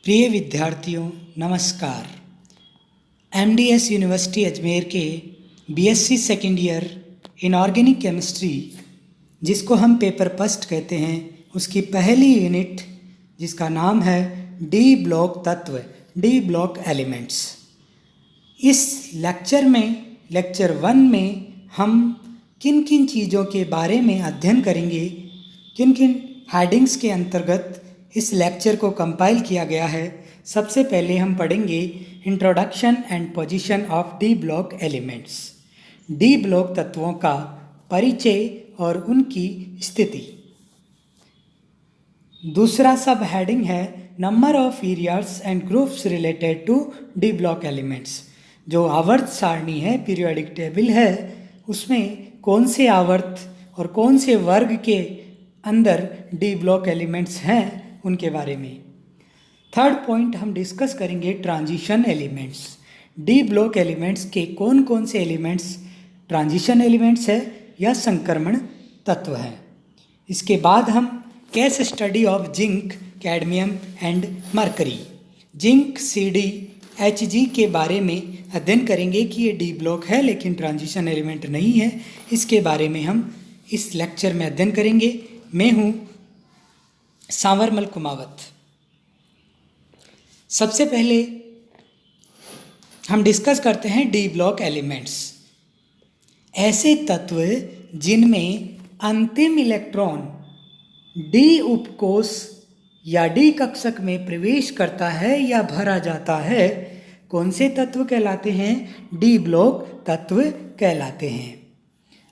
प्रिय विद्यार्थियों नमस्कार। एमडीएस यूनिवर्सिटी अजमेर के BSc second year in organic chemistry, जिसको हम पेपर फर्स्ट कहते हैं, उसकी पहली यूनिट जिसका नाम है डी ब्लॉक तत्व, डी ब्लॉक एलिमेंट्स। इस लेक्चर 1 में हम किन किन चीज़ों के बारे में अध्ययन करेंगे, किन किन हेडिंग्स के अंतर्गत इस लेक्चर को कंपाइल किया गया है। सबसे पहले हम पढ़ेंगे introduction and position of D block elements, D block तत्वों का परिचय और उनकी स्थिति। दूसरा सब हेडिंग है number of periods and groups related to D block elements. जो आवर्त सारणी है, पीरियोडिक टेबल है, उसमें कौन से आवर्त और कौन से वर्ग के अंदर डी ब्लॉक एलिमेंट्स हैं, उनके बारे में। थर्ड पॉइंट हम डिस्कस करेंगे transition elements. D block elements के कौन कौन से एलिमेंट्स ट्रांजिशन एलिमेंट्स है या संक्रमण तत्व हैं। इसके बाद हम case study of zinc, cadmium and mercury, zinc, CD, Hg के बारे में अध्ययन करेंगे कि ये डी ब्लॉक है लेकिन ट्रांजिशन एलिमेंट नहीं है। इसके बारे में हम इस लेक्चर में अध्ययन करेंगे। मैं हूँ सांवरमल कुमावत। सबसे पहले हम डिस्कस करते हैं डी ब्लॉक एलिमेंट्स। ऐसे तत्व जिनमें अंतिम इलेक्ट्रॉन डी उपकोष या डी कक्षक में प्रवेश करता है या भरा जाता है, कौन से तत्व कहलाते हैं? डी ब्लॉक तत्व कहलाते हैं।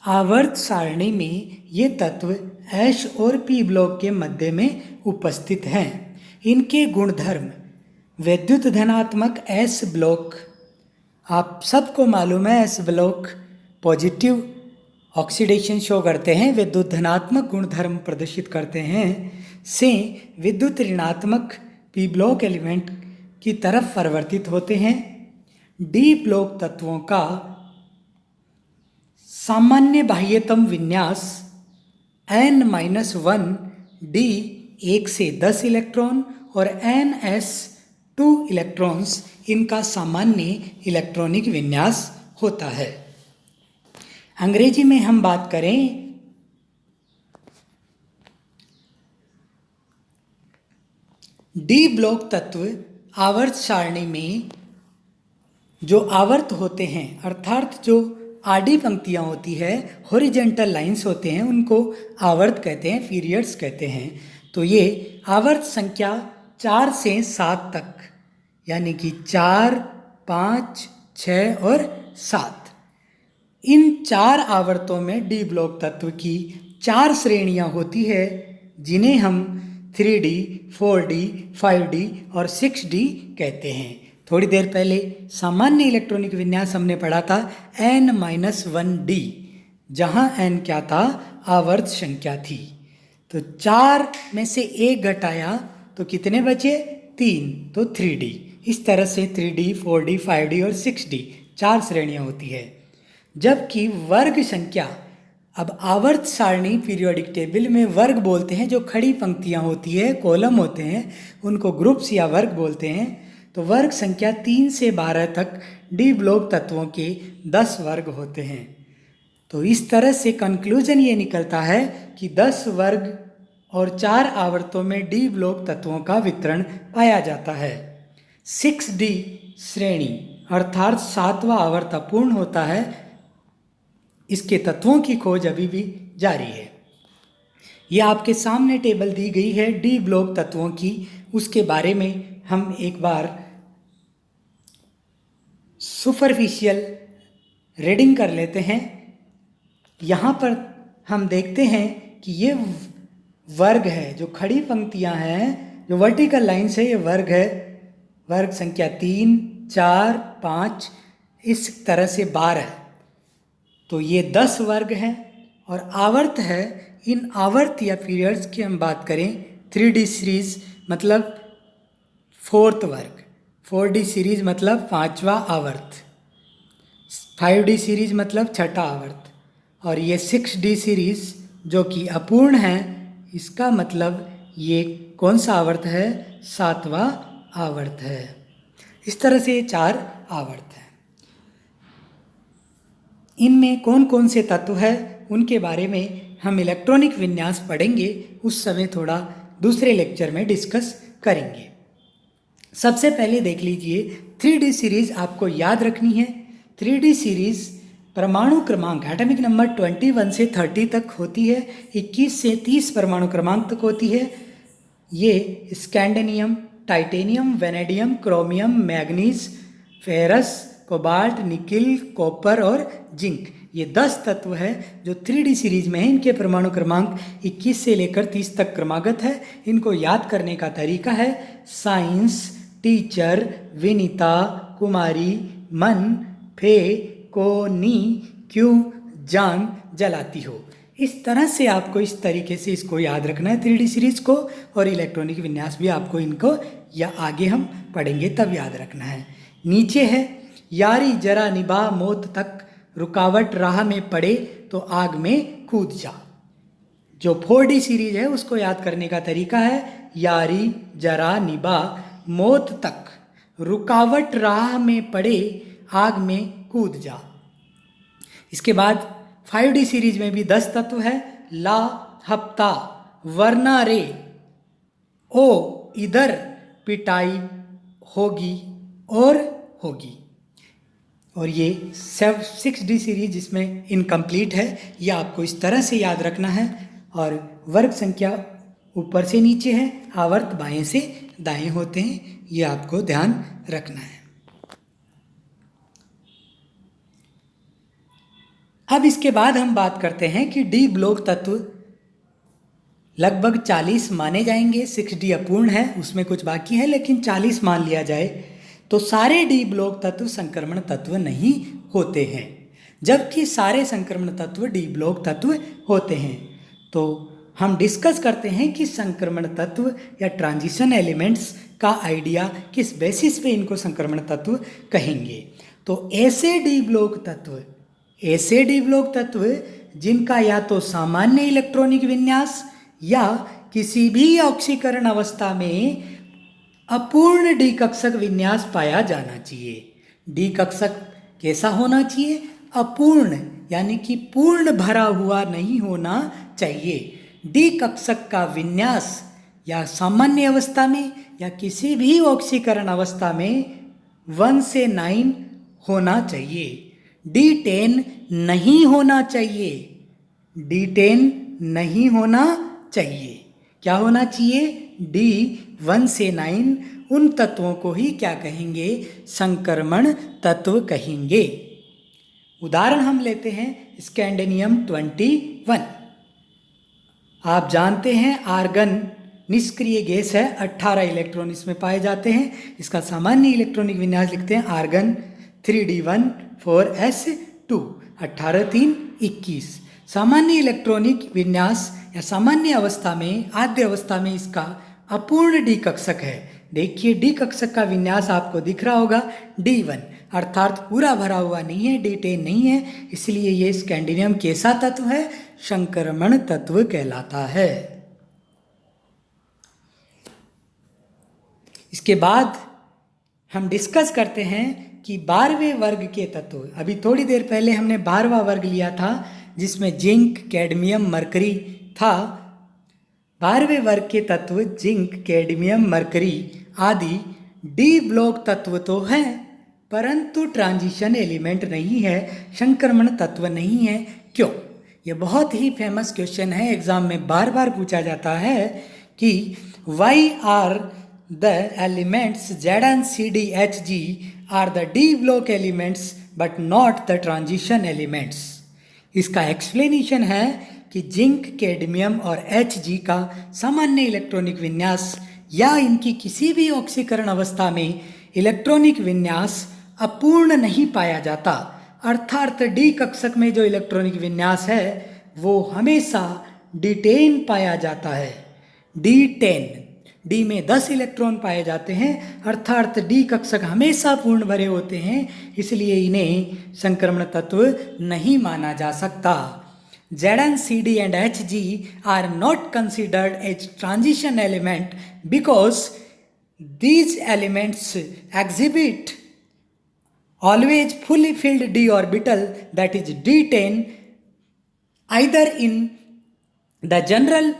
आवर्त सारणी में ये तत्व एस और पी ब्लॉक के मध्य में उपस्थित हैं। इनके गुणधर्म विद्युत धनात्मक एस ब्लॉक, आप सबको मालूम है S block positive oxidation show करते हैं, विद्युत धनात्मक गुणधर्म प्रदर्शित करते हैं, से विद्युत ऋणात्मक पी ब्लॉक एलिमेंट की तरफ परिवर्तित होते हैं। डी ब्लॉक तत्वों का सामान्य बाह्यतम विन्यास n-1 डी 1 से 10 इलेक्ट्रॉन और ns 2 इलेक्ट्रॉन्स, इनका सामान्य इलेक्ट्रॉनिक विन्यास होता है। अंग्रेजी में हम बात करें डी ब्लॉक तत्व आवर्त सारणी में जो आवर्त होते हैं, अर्थात जो आडी पंक्तियाँ होती है, हॉरिजेंटल लाइंस होते हैं, उनको आवर्त कहते हैं, पीरियड्स कहते हैं। तो ये आवर्त संख्या 4 से 7 तक, यानी कि 4, 5, 6 और 7, इन 4 आवर्तों में डी ब्लॉक तत्व की 4 श्रेणियाँ होती है, जिन्हें हम 3D, 4D, 5D और 6D कहते हैं। थोड़ी देर पहले सामान्य इलेक्ट्रॉनिक विन्यास हमने पढ़ा था n-1D, जहाँ n क्या था? आवर्त संख्या थी। तो 4 में से 1 घटाया तो कितने बचे? 3, तो 3D। इस तरह से 3D, 4D, 5D और 6D 4 श्रेणियाँ होती है। जबकि वर्ग संख्या, अब आवर्त सारणी पीरियोडिक टेबल में वर्ग बोलते हैं, जो खड़ी पंक्तियाँ होती है, कॉलम होते हैं, उनको ग्रुप्स या वर्ग बोलते हैं। तो वर्ग संख्या 3 से 12 तक डी ब्लॉक तत्वों के 10 वर्ग होते हैं। तो इस तरह से कंक्लूजन ये निकलता है कि 10 वर्ग और 4 आवर्तों में डी ब्लॉक तत्वों का वितरण पाया जाता है। 6D श्रेणी अर्थात 7वां आवर्त अपूर्ण होता है। इसके तत्वों की खोज अभी भी जारी है। यह आपके सामने टेबल दी गई है डी ब्लॉक तत्वों की, उसके बारे में हम एक बार सुपरफिशियल रीडिंग कर लेते हैं। यहाँ पर हम देखते हैं कि ये वर्ग है, जो खड़ी पंक्तियाँ हैं, जो वर्टिकल लाइन से ये वर्ग है। वर्ग संख्या 3, 4, 5, इस तरह से 12। तो ये 10 वर्ग हैं और आवर्त है। इन आवर्त या पीरियड्स की हम बात करें, 3D सीरीज मतलब 4th वर्ग, 4D सीरीज मतलब 5वां आवर्त, 5D सीरीज मतलब 6ठा आवर्त, और ये 6D सीरीज जो कि अपूर्ण है, इसका मतलब ये कौन सा आवर्त है? 7वां आवर्त है। इस तरह से ये 4 आवर्त हैं। इनमें कौन कौन से तत्व है उनके बारे में हम इलेक्ट्रॉनिक विन्यास पढ़ेंगे, उस समय थोड़ा दूसरे लेक्चर में डिस्कस करेंगे। सबसे पहले देख लीजिए 3D सीरीज आपको याद रखनी है। 3D सीरीज परमाणु क्रमांक एटॉमिक नंबर 21 से 30 तक होती है, 21 से 30 परमाणु क्रमांक तक होती है। ये scandium, titanium, vanadium, chromium, manganese, ferrous, cobalt, nickel, copper और जिंक, ये 10 तत्व है जो 3D सीरीज में है। इनके परमाणु क्रमांक 21 से लेकर 30 तक क्रमागत है। इनको याद करने का तरीका है साइंस टीचर विनीता कुमारी मन फे को नी क्यों जान जलाती हो। इस तरह से आपको इस तरीके से इसको याद रखना है 3D सीरीज को, और इलेक्ट्रॉनिक विन्यास भी आपको इनको या आगे हम पढ़ेंगे तब याद रखना है। नीचे है यारी जरा निभा मौत तक, रुकावट राह में पड़े तो आग में कूद जा। जो 4D सीरीज है उसको याद करने का तरीका है यारी जरा निभा मौत तक, रुकावट राह में पड़े आग में कूद जा। इसके बाद 5D सीरीज में भी 10 तत्व है ला हफ्ता वरना रे ओ इधर पिटाई होगी और होगी। और ये 6D सीरीज जिसमें इनकम्प्लीट है, यह आपको इस तरह से याद रखना है। और वर्ग संख्या ऊपर से नीचे है, आवर्त बाएं से दाएं होते हैं, ये आपको ध्यान रखना है। अब इसके बाद हम बात करते हैं कि डी ब्लॉक तत्व लगभग 40 माने जाएंगे। 6D अपूर्ण है, उसमें कुछ बाकी है, लेकिन 40 मान लिया जाए तो सारे डी ब्लॉक तत्व संक्रमण तत्व नहीं होते हैं, जबकि सारे संक्रमण तत्व डी ब्लॉक तत्व होते हैं। तो हम डिस्कस करते हैं कि संक्रमण तत्व या ट्रांजिशन एलिमेंट्स का आइडिया किस बेसिस पे इनको संक्रमण तत्व कहेंगे। तो ऐसे डी ब्लॉक तत्व जिनका या तो सामान्य इलेक्ट्रॉनिक विन्यास या किसी भी ऑक्सीकरण अवस्था में अपूर्ण डी कक्षक विन्यास पाया जाना चाहिए। डी कक्षक कैसा होना चाहिए? अपूर्ण, यानी कि पूर्ण भरा हुआ नहीं होना चाहिए। डी कक्षक का विन्यास या सामान्य अवस्था में या किसी भी ऑक्सीकरण अवस्था में 1 से 9 होना चाहिए। D10 नहीं होना चाहिए। D10 नहीं होना चाहिए। क्या होना चाहिए? D1 से 9 उन तत्वों को ही क्या कहेंगे? संक्रमण तत्व कहेंगे। उदाहरण हम लेते हैं स्कैंडियम 21। आप जानते हैं आर्गन निष्क्रिय गैस है, 18 इलेक्ट्रॉन इसमें पाए जाते हैं। इसका सामान्य इलेक्ट्रॉनिक विन्यास लिखते हैं आर्गन 3D1 4s2, 18 3 21। सामान्य इलेक्ट्रॉनिक विन्यास या सामान्य अवस्था में आद्य अवस्था में इसका अपूर्ण डी कक्षक है। देखिए डी कक्षक का विन्यास आपको दिख रहा होगा D1, अर्थात पूरा भरा हुआ नहीं है, D10 नहीं है, इसलिए ये स्कैंडियम कैसा तत्व है? संक्रमण तत्व कहलाता है। इसके बाद हम डिस्कस करते हैं कि 12वें वर्ग के तत्व। अभी थोड़ी देर पहले हमने 12वां वर्ग लिया था जिसमें जिंक, कैडमियम, मरकरी था। 12वें वर्ग के तत्व जिंक, कैडमियम, मरकरी आदि डी ब्लॉक तत्व तो हैं, परंतु ट्रांजिशन एलिमेंट नहीं है, संक्रमण तत्व नहीं है। क्यों? यह बहुत ही फेमस क्वेश्चन है, एग्जाम में बार बार पूछा जाता है कि why are the elements Zn, Cd, Hg are the D block elements but not the transition elements. इसका एक्सप्लेनेशन है कि जिंक, कैडमियम और Hg का सामान्य इलेक्ट्रॉनिक विन्यास या इनकी किसी भी ऑक्सीकरण अवस्था में इलेक्ट्रॉनिक विन्यास अपूर्ण नहीं पाया जाता, अर्थात डी कक्षक में जो इलेक्ट्रॉनिक विन्यास है वो हमेशा D10 पाया जाता है। D10, डी में 10 इलेक्ट्रॉन पाए जाते हैं, अर्थात डी कक्षक हमेशा पूर्ण भरे होते हैं, इसलिए इन्हें संक्रमण तत्व नहीं माना जा सकता। Zn, Cd and Hg are not considered as transition element because these elements exhibit always fully filled d orbital, that is d10, either in the general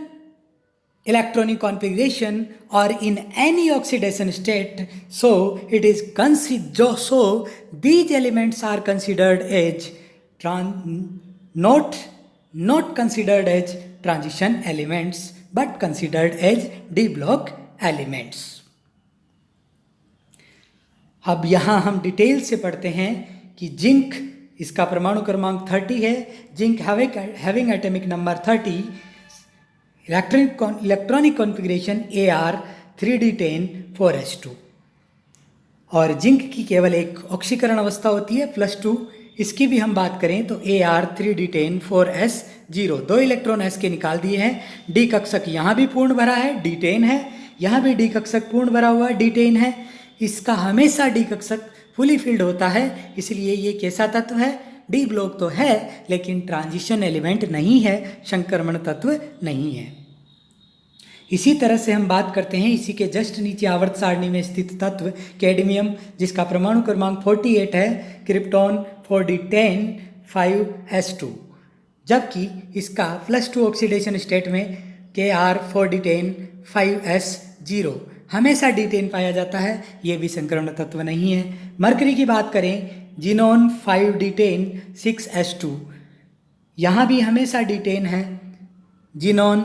electronic configuration or in any oxidation state. So it is so these elements are considered as not considered as transition elements but considered as d block elements. अब यहाँ हम detail से पढ़ते हैं कि zinc, इसका परमाणु क्रमांक 30 है, zinc having atomic number 30, electronic configuration AR 3D10 4s2, और जिंक की केवल एक ऑक्सीकरण अवस्था होती है +2। इसकी भी हम बात करें तो AR 3D10 4s0, 2 electron s के निकाल दिए हैं। डी कक्षक यहाँ भी पूर्ण भरा है, D10 है, यहाँ भी डी कक्षक पूर्ण भरा हुआ D10 है। इसका हमेशा डी कक्षक फुली फिल्ड होता है, इसलिए ये कैसा तत्व है? डी ब्लॉक तो है लेकिन ट्रांजिशन एलिमेंट नहीं है, संक्रमण तत्व नहीं है। इसी तरह से हम बात करते हैं इसी के जस्ट नीचे आवर्त सारणी में स्थित तत्व कैडमियम, जिसका परमाणु क्रमांक 48 है, क्रिप्टॉन 4d10 5s2, जबकि इसका +2 ऑक्सीडेशन स्टेट में Kr 4d10 5s0 हमेशा D10 पाया जाता है, ये भी संक्रमण तत्व नहीं है। मरकरी की बात करें, जिनोन 5d10 6s2, यहाँ भी हमेशा D10 है। जिनोन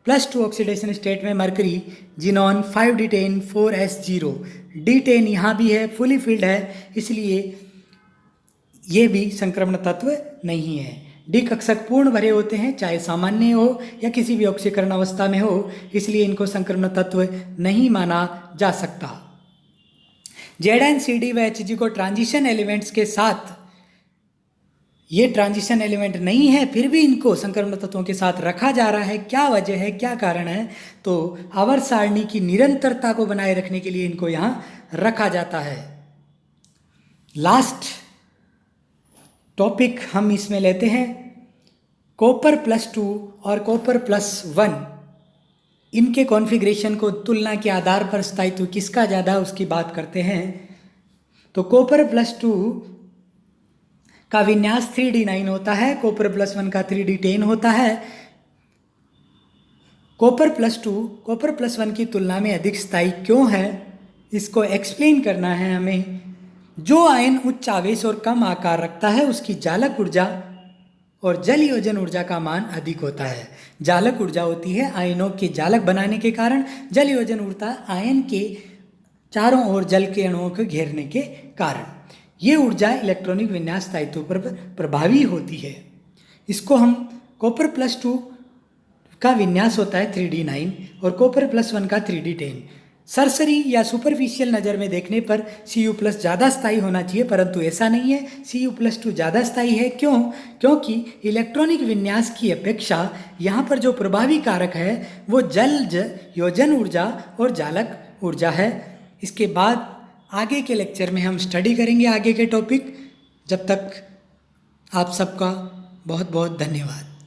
+2 ऑक्सीडेशन स्टेट में mercury, xenon 5d10 4s0, D10 यहाँ भी है, फुली फिल्ड है, इसलिए ये भी संक्रमण तत्व नहीं है। डी कक्षक पूर्ण भरे होते हैं, चाहे सामान्य हो या किसी भी ऑक्सीकरण अवस्था में हो, इसलिए इनको संक्रमण तत्व नहीं माना जा सकता। ZnCd व Hg को ट्रांजिशन एलिमेंट्स के साथ, ये ट्रांजिशन एलिमेंट नहीं है फिर भी इनको संक्रमण तत्वों के साथ रखा जा रहा है। क्या वजह है, क्या कारण है? तो आवर्त सारणी की निरंतरता को बनाए रखने के लिए इनको यहाँ रखा जाता है। लास्ट टॉपिक हम इसमें लेते हैं कॉपर +2 और कॉपर +1, इनके कॉन्फ़िगरेशन को तुलना के आधार पर स्थायित्व किसका ज़्यादा उसकी बात करते हैं। तो कॉपर +2 का विन्यास 3d9 होता है, कॉपर +1 का 3d10 होता है। कॉपर +2 कॉपर +1 की तुलना में अधिक स्थायी क्यों है, इसको एक्सप्लेन करना है हमें। जो आयन उच्च आवेश और कम आकार रखता है उसकी चालक ऊर्जा और जल योजन ऊर्जा का मान अधिक होता है। चालक ऊर्जा होती है आयनों के चालक बनाने के कारण, जल योजन ऊर्जा आयन के चारों ओर जल के अणुओं को घेरने के कारण। ये ऊर्जा इलेक्ट्रॉनिक विन्यास स्थायित्व पर प्रभावी होती है। इसको हम कॉपर +2 का विन्यास होता है 3d9 और कॉपर +1 का 3d10। सरसरी या सुपरफिशियल नज़र में देखने पर Cu+ ज़्यादा स्थायी होना चाहिए, परंतु ऐसा नहीं है। Cu+2 ज़्यादा स्थायी है। क्यों? क्योंकि इलेक्ट्रॉनिक विन्यास की अपेक्षा यहाँ पर जो प्रभावी कारक है वो जल योजन ऊर्जा और चालक ऊर्जा है। इसके बाद आगे के लेक्चर में हम स्टडी करेंगे आगे के टॉपिक। जब तक आप सबका बहुत बहुत धन्यवाद।